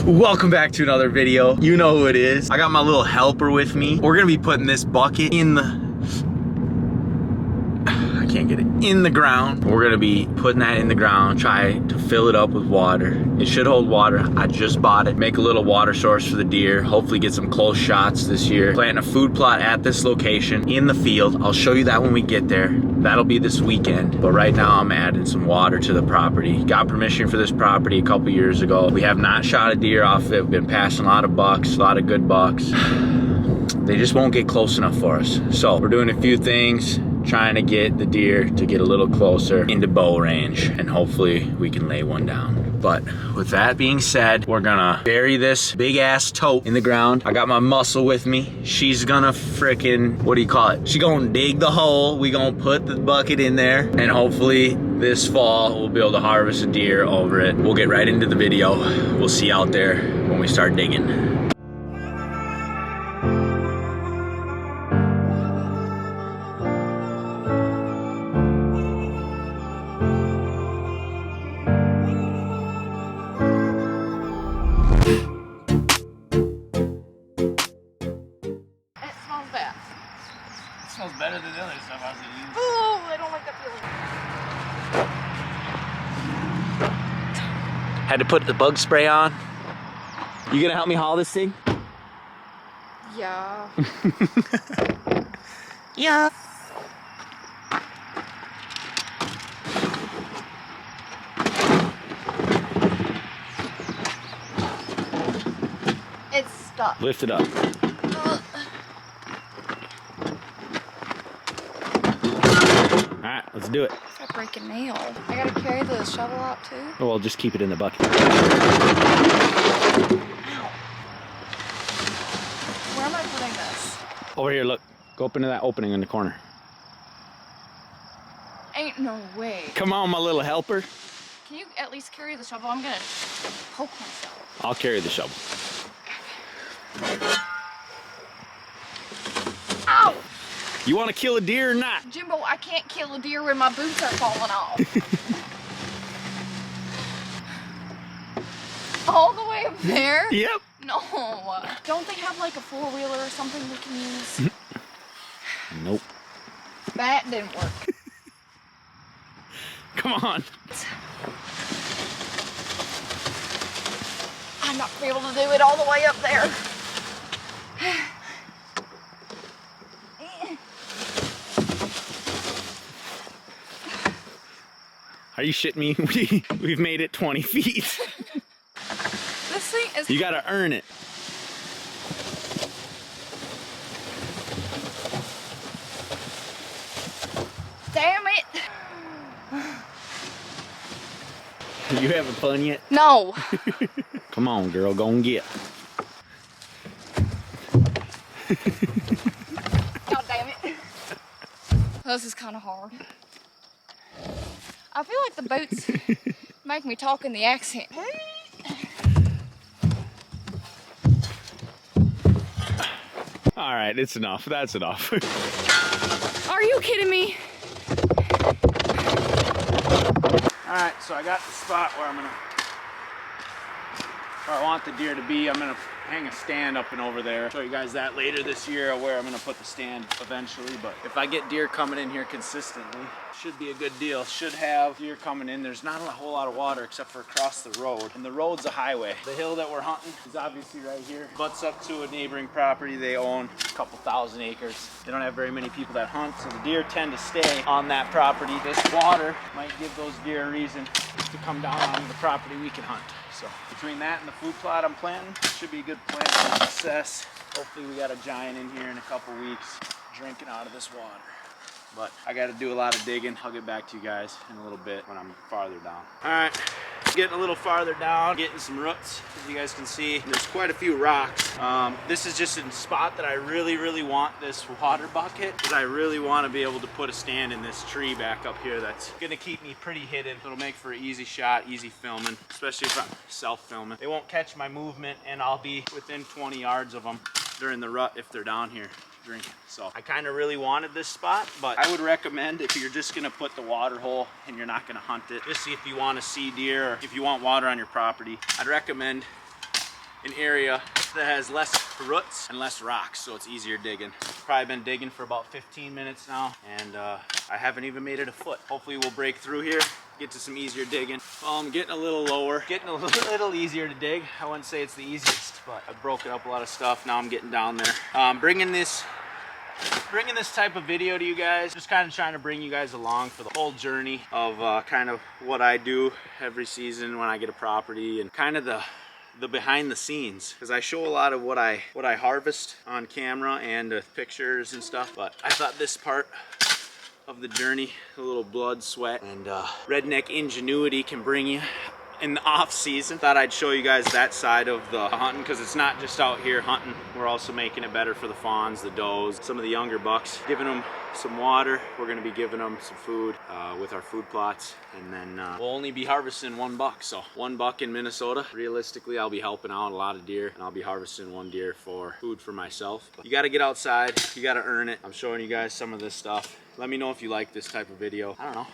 Welcome back to another video. You know who it is. I got my little helper with me. We're gonna be putting this bucket in the in the ground. We're gonna be putting that in the ground, try to fill it up with water. It should hold water. I just bought it. Make a little water source for the deer. Hopefully get some close shots this year. Planting a food plot at this location in the field. I'll show you that when we get there. That'll be this weekend. But right now I'm adding some water to the property. Got permission for this property a couple years ago. We have not shot a deer off of it. We've been passing a lot of bucks, a lot of good bucks. They just won't get close enough for us. So we're doing a few things, trying to get the deer to get a little closer into bow range, and hopefully we can lay one down. But with that being said, we're gonna bury this big ass tote in the ground. I got my muscle with me. She's gonna frickin', what do you call it? She gonna dig the hole. We gonna put the bucket in there, and hopefully this fall we'll be able to harvest a deer over it. We'll get right into the video. We'll see you out there when we start digging. Smells better than the other stuff I was gonna use. Oh, I don't like that feeling. Had to put the bug spray on. You gonna help me haul this thing? Yeah. Yeah. It's stuck. Lift it up. Alright, let's do it. It's like break a nail. I gotta carry the shovel out too? Oh, well, just keep it in the bucket. Ow. Where am I putting this? Over here, look. Go up into that opening in the corner. Ain't no way. Come on, my little helper. Can you at least carry the shovel? I'm gonna poke myself. I'll carry the shovel. Ow! You want to kill a deer or not? Jimbo, I can't kill a deer when my boots are falling off. All the way up there? Yep. No. Don't they have like a four-wheeler or something we can use? Nope. That didn't work. Come on. I'm not gonna be able to do it all the way up there. Are you shitting me? We've made it 20 feet. This thing is... You gotta earn it. Damn it! You having fun yet? No. Come on, girl, go and get. God damn it. This is kind of hard. I feel like the boots make me talk in the accent. All right, it's enough. That's enough. Are you kidding me? All right, so I got the spot where I want the deer to be. I'm gonna hang a stand up and over there. Show you guys that later this year where I'm gonna put the stand eventually. But if I get deer coming in here consistently, should be a good deal. Should have deer coming in. There's not a whole lot of water except for across the road, and the road's a highway. The hill that we're hunting is obviously right here. Butts up to a neighboring property they own, a couple thousand acres. They don't have very many people that hunt, so the deer tend to stay on that property. This water might give those deer a reason to come down on the property we can hunt. So between that and the food plot I'm planting, it should be a good plan for success. Hopefully we got a giant in here in a couple weeks drinking out of this water. But I got to do a lot of digging. I'll get back to you guys in a little bit when I'm farther down. All right, getting a little farther down, getting some roots. As you guys can see, there's quite a few rocks. This is just a spot that I really want this water bucket, because I really want to be able to put a stand in this tree back up here that's gonna keep me pretty hidden. It'll make for an easy shot, easy filming, especially if I'm self-filming. They won't catch my movement, and I'll be within 20 yards of them during the rut if they're down here drinking. So I kind of really wanted this spot, but I would recommend, if you're just gonna put the water hole and you're not gonna hunt it, just see if you want to see deer or if you want water on your property, I'd recommend an area that has less roots and less rocks, so it's easier digging. Probably been digging for about 15 minutes now, and I haven't even made it a foot. Hopefully we'll break through here, get to some easier digging. Well, I'm getting a little lower, getting a little easier to dig. I wouldn't say it's the easiest, but I've broken up a lot of stuff. Now I'm getting down there. Bringing this type of video to you guys, just kind of trying to bring you guys along for the whole journey of kind of what I do every season when I get a property, and kind of the behind the scenes, because I show a lot of what I harvest on camera and pictures and stuff, but I thought this part of the journey, a little blood, sweat, and redneck ingenuity can bring you in the off season. Thought I'd show you guys that side of the hunting, because it's not just out here hunting. We're also making it better for the fawns, the does, some of the younger bucks, giving them some water. We're going to be giving them some food with our food plots, and then we'll only be harvesting 1 buck. So 1 buck in Minnesota. Realistically, I'll be helping out a lot of deer, and I'll be harvesting 1 deer for food for myself. But you got to get outside, you got to earn it. I'm showing you guys some of this stuff. Let me know if you like this type of video. I don't know,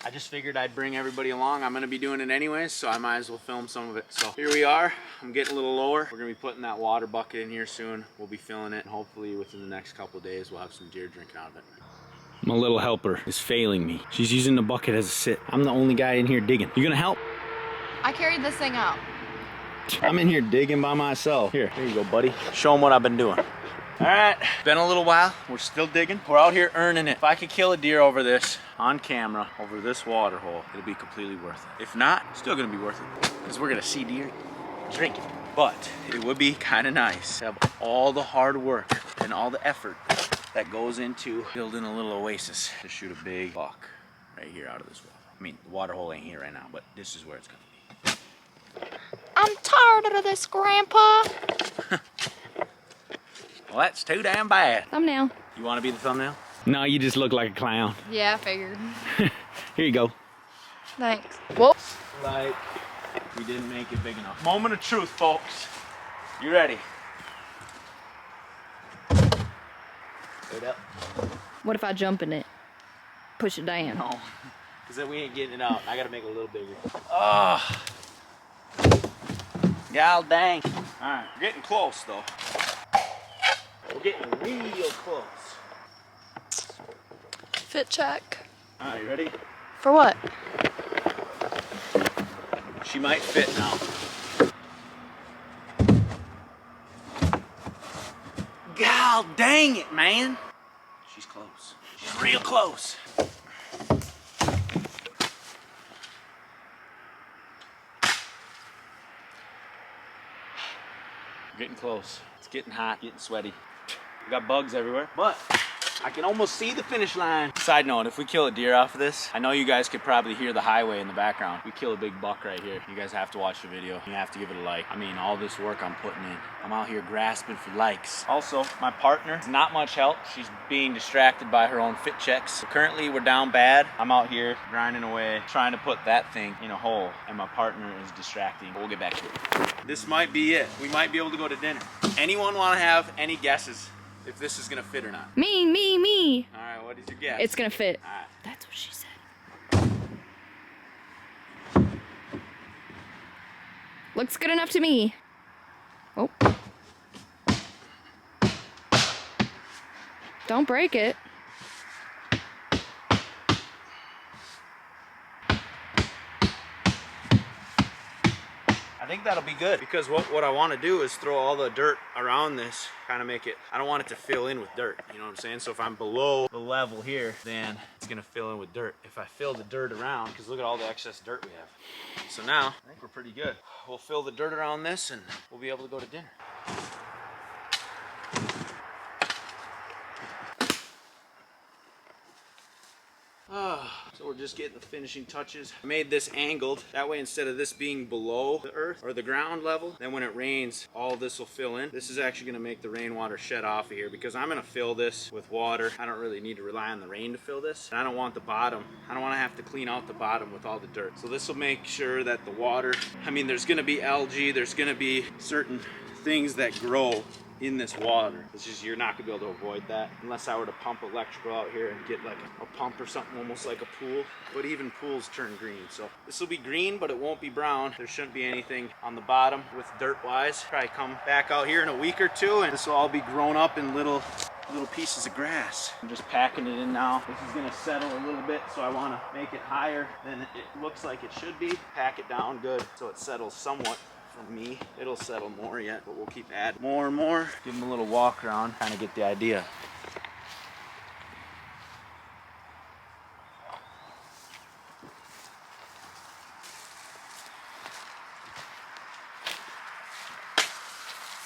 I just figured I'd bring everybody along. I'm gonna be doing it anyways, so I might as well film some of it. So here we are. I'm getting a little lower. We're gonna be putting that water bucket in here soon. We'll be filling it, and hopefully within the next couple of days, we'll have some deer drinking out of it. My little helper is failing me. She's using the bucket as a sit. I'm the only guy in here digging. You gonna help? I carried this thing out. I'm in here digging by myself. Here you go, buddy. Show them what I've been doing. All right, been a little while. We're still digging. We're out here earning it. If I could kill a deer over this, on camera, over this water hole, it'll be completely worth it. If not, it's still gonna be worth it, because we're gonna see deer drink it. But it would be kind of nice to have all the hard work and all the effort that goes into building a little oasis to shoot a big buck right here out of this water. I mean, the water hole ain't here right now, but this is where it's gonna be. I'm tired of this, Grandpa. Well, that's too damn bad. Thumbnail. You want to be the thumbnail? No, you just look like a clown. Yeah, I figured. Here you go. Thanks. Whoops. Like, we didn't make it big enough. Moment of truth, folks. You ready? Wait up. What if I jump in it? Push it down. No, because then we ain't getting it out. I gotta make it a little bigger. Oh. God dang. All right, we're getting close though. We're getting real close. Fit check. All right, you ready? For what? She might fit now. God dang it, man. She's close. She's real close. We're getting close. It's getting hot, getting sweaty. We got bugs everywhere, but I can almost see the finish line. Side note, if we kill a deer off of this, I know you guys could probably hear the highway in the background. We kill a big buck right here. You guys have to watch the video. You have to give it a like. I mean, all this work I'm putting in. I'm out here grasping for likes. Also, my partner is not much help. She's being distracted by her own fit checks. So currently, we're down bad. I'm out here grinding away, trying to put that thing in a hole, and my partner is distracting. We'll get back to it. This might be it. We might be able to go to dinner. Anyone want to have any guesses if this is gonna fit or not? Me. All right, what is your guess? It's gonna fit. All right. That's what she said. Looks good enough to me. Oh. Don't break it. I think that'll be good, because what I want to do is throw all the dirt around this, kind of make it, I don't want it to fill in with dirt, you know what I'm saying? So if I'm below the level here, then it's gonna fill in with dirt. If I fill the dirt around, because look at all the excess dirt we have. So now, I think we're pretty good. We'll fill the dirt around this and we'll be able to go to dinner. So we're just getting the finishing touches. I made this angled. That way, instead of this being below the earth or the ground level, then when it rains, all this will fill in. This is actually gonna make the rainwater shed off of here, because I'm gonna fill this with water. I don't really need to rely on the rain to fill this. And I don't want the bottom, I don't wanna have to clean out the bottom with all the dirt. So this will make sure that the water, I mean, there's gonna be algae, there's gonna be certain things that grow in this water. It's just, you're not gonna be able to avoid that unless I were to pump electrical out here and get like a pump or something almost like a pool. But even pools turn green. So this will be green, but it won't be brown. There shouldn't be anything on the bottom with dirt wise. Probably come back out here in a week or two and this will all be grown up in little pieces of grass. I'm just packing it in now. This is gonna settle a little bit, so I wanna make it higher than it looks like it should be. Pack it down good so it settles somewhat. For me, it'll settle more yet, but we'll keep adding more and more. Give them a little walk around, kind of get the idea.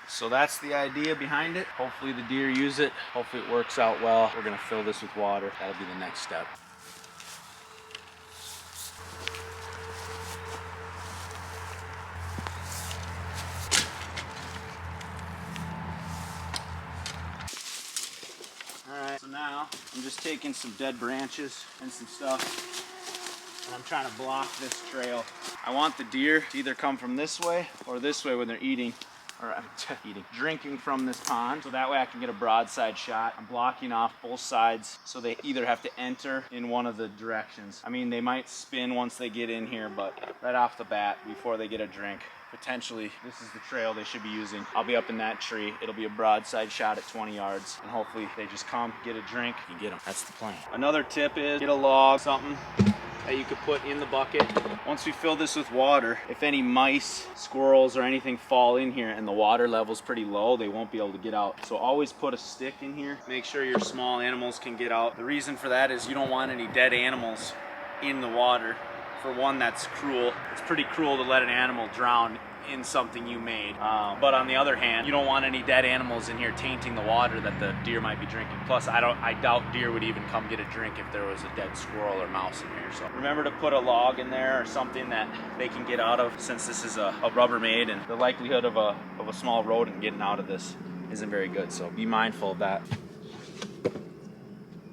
So that's the idea behind it. Hopefully the deer use it. Hopefully it works out well. We're gonna fill this with water. That'll be the next step. Alright, so now I'm just taking some dead branches and some stuff and I'm trying to block this trail. I want the deer to either come from this way or this way when they're eating, or drinking from this pond, so that way I can get a broadside shot. I'm blocking off both sides so they either have to enter in one of the directions. I mean, they might spin once they get in here, but right off the bat, before they get a drink, potentially this is the trail they should be using. I'll be up in that tree. It'll be a broadside shot at 20 yards, and hopefully they just come, get a drink, and get them. That's the plan. Another tip is get a log, something that you could put in the bucket. Once we fill this with water, if any mice, squirrels, or anything fall in here and the water level's pretty low, they won't be able to get out. So always put a stick in here. Make sure your small animals can get out. The reason for that is you don't want any dead animals in the water. For one, that's cruel. It's pretty cruel to let an animal drown in something you made. But on the other hand, you don't want any dead animals in here tainting the water that the deer might be drinking. Plus, I doubt deer would even come get a drink if there was a dead squirrel or mouse in here. So remember to put a log in there or something that they can get out of, since this is a Rubbermaid, and the likelihood of a small rodent getting out of this isn't very good. So be mindful of that.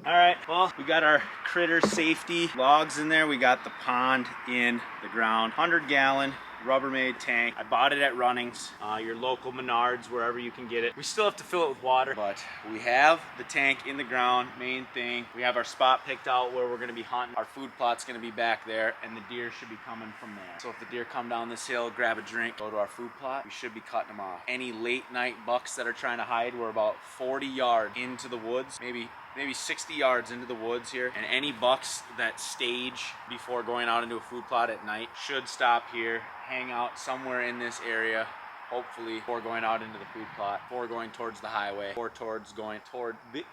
All right, well, we got our critter safety logs in there. We got the pond in the ground, 100-gallon Rubbermaid tank. I bought it at Runnings, your local Menards, wherever you can get it. We still have to fill it with water, but we have the tank in the ground. Main thing, we have our spot picked out where we're gonna be hunting. Our food plot's gonna be back there, and the deer should be coming from there. So if the deer come down this hill, grab a drink, go to our food plot, we should be cutting them off. Any late night bucks that are trying to hide, we're about 40 yards into the woods, maybe 60 yards into the woods here, and any bucks that stage before going out into a food plot at night should stop here, hang out somewhere in this area, hopefully before going out into the food plot, before going towards the highway,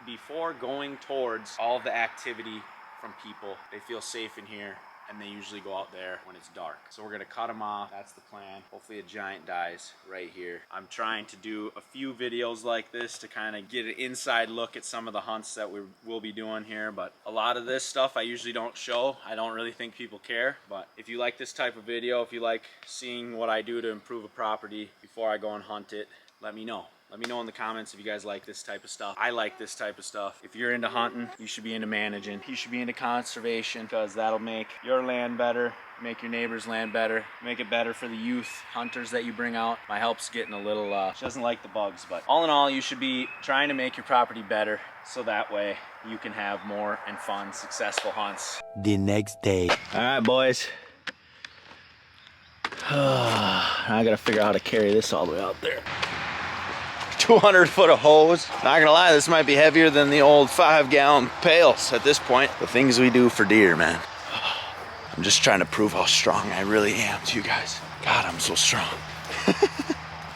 before going towards all the activity from people. They feel safe in here, and they usually go out there when it's dark. So we're gonna cut them off. That's the plan. Hopefully a giant dies right here. I'm trying to do a few videos like this to kind of get an inside look at some of the hunts that we will be doing here, but a lot of this stuff I usually don't show. I don't really think people care, but if you like this type of video, if you like seeing what I do to improve a property before I go and hunt it, let me know. Let me know in the comments if you guys like this type of stuff. I like this type of stuff. If you're into hunting, you should be into managing. You should be into conservation, because that'll make your land better, make your neighbor's land better, make it better for the youth hunters that you bring out. My help's getting a little, she doesn't like the bugs, but all in all, you should be trying to make your property better, so that way you can have more and fun, successful hunts. The next day. All right, boys. I gotta figure out how to carry this all the way out there. 200 foot of hose. Not gonna lie, this might be heavier than the old 5-gallon pails at this point. The things we do for deer, man. I'm just trying to prove how strong I really am to you guys. God, I'm so strong.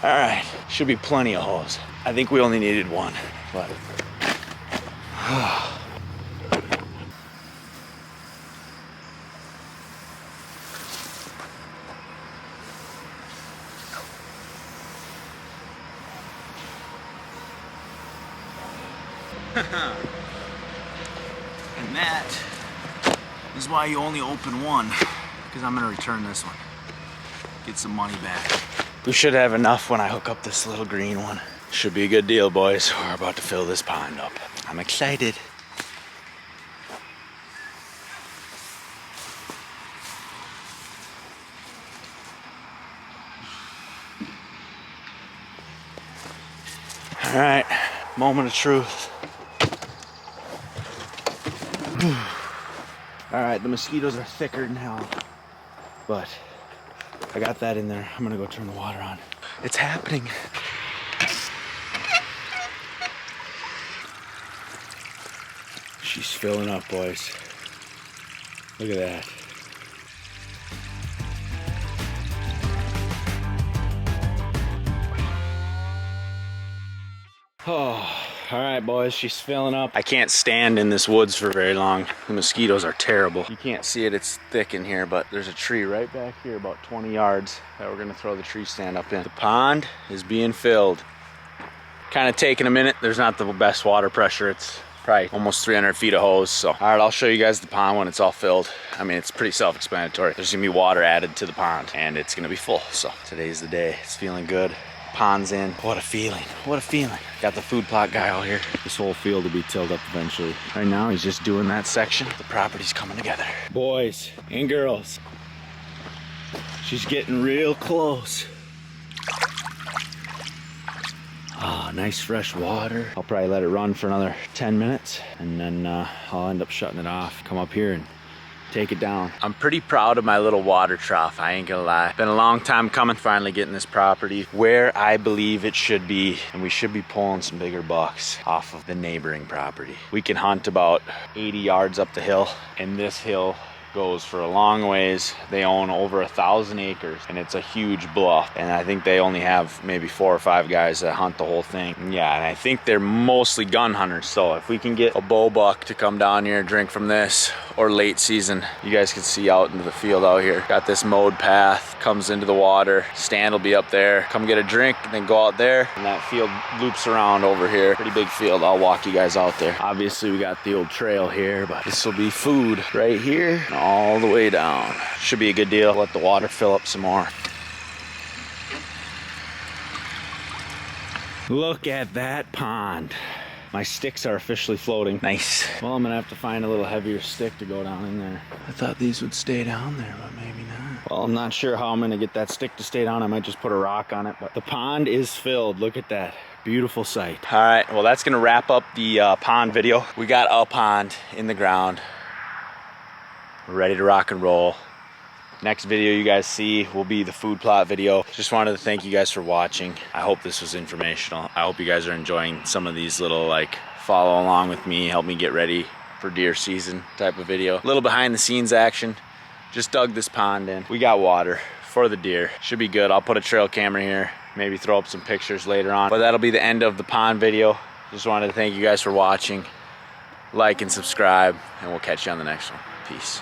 All right, should be plenty of hose. I think we only needed one, but. And that is why you only open one, because I'm gonna return this one, get some money back. We should have enough when I hook up this little green one. Should be a good deal, boys. We're about to fill this pond up. I'm excited. All right, moment of truth. All right, the mosquitoes are thicker now, but I got that in there. I'm gonna go turn the water on. It's happening. She's filling up, boys. Look at that. Oh, all right, boys, she's filling up. I can't stand in this woods for very long. The mosquitoes are terrible. You can't see it, it's thick in here, but there's a tree right back here about 20 yards that we're gonna throw the tree stand up in. The pond is being filled. Kind of taking a minute. There's not the best water pressure. It's probably almost 300 feet of hose. So, all right, I'll show you guys the pond when it's all filled. I mean, it's pretty self-explanatory. There's gonna be water added to the pond and it's gonna be full. So today's the day. It's feeling good. Pond's in. What a feeling. What a feeling. Got the food plot guy out here. This whole field will be tilled up eventually. Right now, he's just doing that section. The property's coming together. Boys and girls, she's getting real close. Ah, nice fresh water. I'll probably let it run for another 10 minutes and then I'll end up shutting it off. Come up here and take it down. I'm pretty proud of my little water trough, I ain't gonna lie. Been a long time coming, finally getting this property where I believe it should be, and we should be pulling some bigger bucks off of the neighboring property. We can hunt about 80 yards up the hill, and this hill goes for a long ways. They own over 1,000 acres and it's a huge bluff, and I think they only have maybe 4 or 5 guys that hunt the whole thing. Yeah, and I think they're mostly gun hunters, so if we can get a bow buck to come down here and drink from this, or late season, you guys can see out into the field out here. Got this mowed path, comes into the water, stand will be up there. Come get a drink and then go out there, and that field loops around over here. Pretty big field. I'll walk you guys out there. Obviously we got the old trail here, but this will be food right here all the way down. Should be a good deal. Let the water fill up some more. Look at that pond. My sticks are officially floating. Nice. Well, I'm gonna have to find a little heavier stick to go down in there. I thought these would stay down there, but maybe not. Well, I'm not sure how I'm gonna get that stick to stay down. I might just put a rock on it, but the pond is filled. Look at that. Beautiful sight. All right, well, that's gonna wrap up the pond video. We got a pond in the ground. We're ready to rock and roll. Next video you guys see will be the food plot video. Just wanted to thank you guys for watching. I hope this was informational. I hope you guys are enjoying some of these little like follow along with me, help me get ready for deer season type of video. A little behind the scenes action. Just dug this pond in. We got water for the deer. Should be good. I'll put a trail camera here, maybe throw up some pictures later on. But that'll be the end of the pond video. Just wanted to thank you guys for watching. Like and subscribe, and we'll catch you on the next one. Peace.